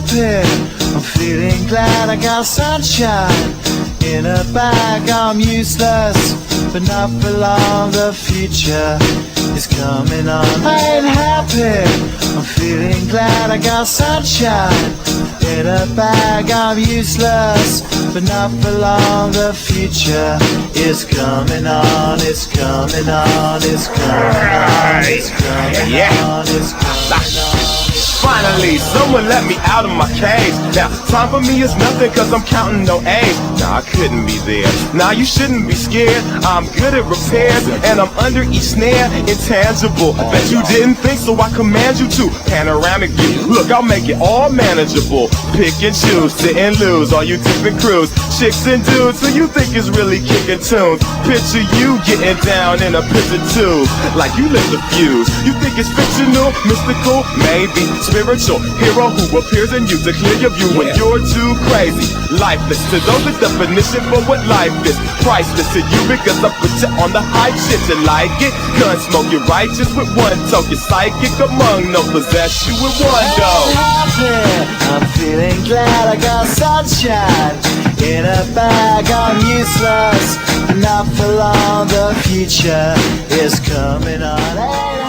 happy, I'm feeling glad I got sunshine in a bag. I'm useless, but not for long. The future is coming on. I ain't happy, I'm feeling glad I got sunshine in a bag. I'm useless, but not for long. The future is coming on. It's coming on. It's coming on. It's coming on. It's coming on. Finally, someone let me out of my cage. Now, time for me is nothing cause I'm counting no A's. Nah, I couldn't be there. Nah, you shouldn't be scared. I'm good at repairs and I'm under each snare. Intangible, bet you didn't think, so I command you to. Panoramic view, look, I'll make it all manageable. Pick and choose, sit and lose, all you different crews. Chicks and dudes who you think is really kicking tunes. Picture you getting down in a prison tube, like you lit the fuse. You think it's fictional, mystical, maybe spiritual hero who appears in you to clear your view when you're too crazy. Lifeless to those, the definition for what life is. Priceless to you because I put you on the hype shit. You like it? Gun smoke, you're righteous with one toke. You're psychic among no possess you with one go. I'm feeling glad I got sunshine in a bag. I'm useless, not for long. The future is coming on.